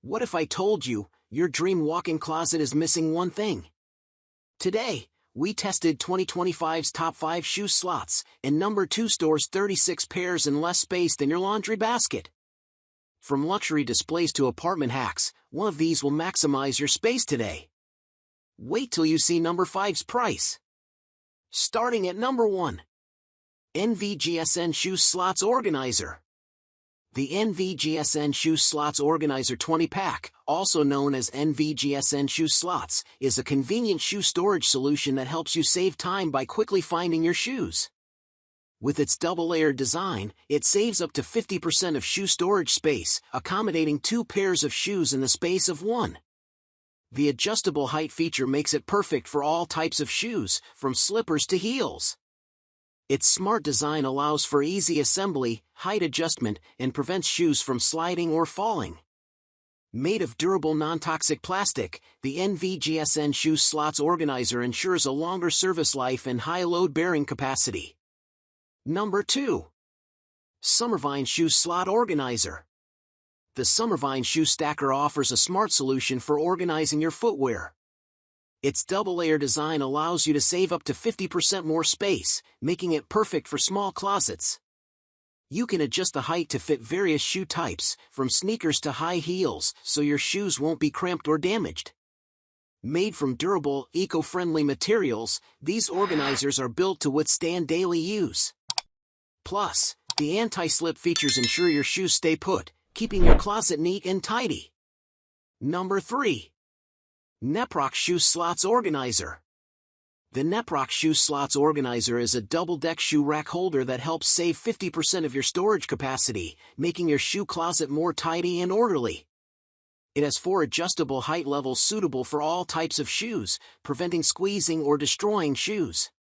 What if I told you, your dream walk-in closet is missing one thing? Today, we tested 2025's top 5 shoe slots, and number 2 stores 36 pairs and less space than your laundry basket. From luxury displays to apartment hacks, one of these will maximize your space today. Wait till you see number 5's price. Starting at number 1. NVGSN Shoe Slots Organizer. The NVGSN Shoe Slots Organizer 20-pack, also known as NVGSN Shoe Slots, is a convenient shoe storage solution that helps you save time by quickly finding your shoes. With its double-layered design, it saves up to 50% of shoe storage space, accommodating 2 pairs of shoes in the space of 1. The adjustable height feature makes it perfect for all types of shoes, from slippers to heels. Its smart design allows for easy assembly, height adjustment, and prevents shoes from sliding or falling. Made of durable non-toxic plastic, the NVGSN Shoe Slots Organizer ensures a longer service life and high load-bearing capacity. Number 2. SummerVines Shoe Slot Organizer. The SummerVines Shoe Stacker offers a smart solution for organizing your footwear. Its double-layer design allows you to save up to 50% more space, making it perfect for small closets. You can adjust the height to fit various shoe types, from sneakers to high heels, so your shoes won't be cramped or damaged. Made from durable, eco-friendly materials, these organizers are built to withstand daily use. Plus, the anti-slip features ensure your shoes stay put, keeping your closet neat and tidy. Number 3. Neprock Shoe Slots Organizer. The Neprock Shoe Slots Organizer is a double-deck shoe rack holder that helps save 50% of your storage capacity, making your shoe closet more tidy and orderly. It has 4 adjustable height levels suitable for all types of shoes, preventing squeezing or destroying shoes.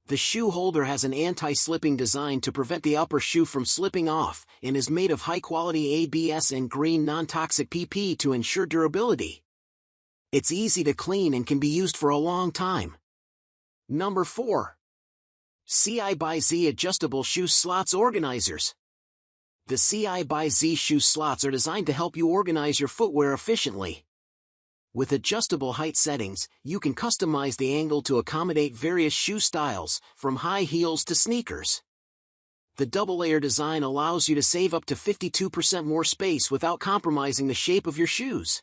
The shoe holder has an anti-slipping design to prevent the upper shoe from slipping off, and is made of high-quality ABS and green non-toxic PP to ensure durability. It's easy to clean and can be used for a long time. Number 4. CiBiZi Adjustable Shoe Slots Organizers. The CiBiZi shoe slots are designed to help you organize your footwear efficiently. With adjustable height settings, you can customize the angle to accommodate various shoe styles, from high heels to sneakers. The double-layer design allows you to save up to 52% more space without compromising the shape of your shoes.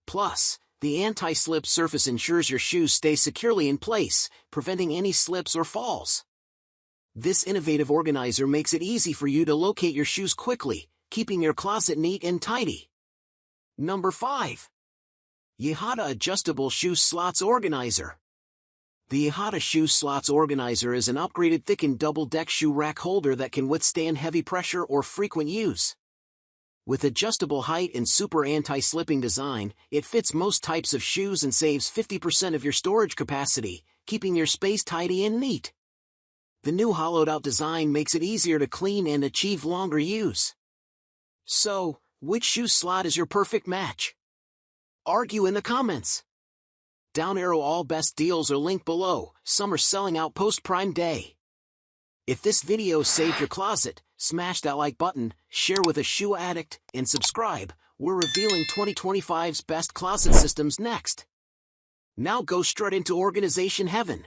Plus, the anti-slip surface ensures your shoes stay securely in place, preventing any slips or falls. This innovative organizer makes it easy for you to locate your shoes quickly, keeping your closet neat and tidy. Number 5. YIHATA Adjustable Shoe Slots Organizer. The YIHATA Shoe Slots Organizer is an upgraded thickened double-deck shoe rack holder that can withstand heavy pressure or frequent use. With adjustable height and super anti-slipping design, it fits most types of shoes and saves 50% of your storage capacity, keeping your space tidy and neat. The new hollowed-out design makes it easier to clean and achieve longer use. So, which shoe slot is your perfect match? Argue in the comments. Down arrow all best deals are linked below. Some are selling out post Prime Day. If this video saved your closet, smash that like button, share with a shoe addict, and subscribe. We're revealing 2025's best closet systems next. Now go straight into organization heaven.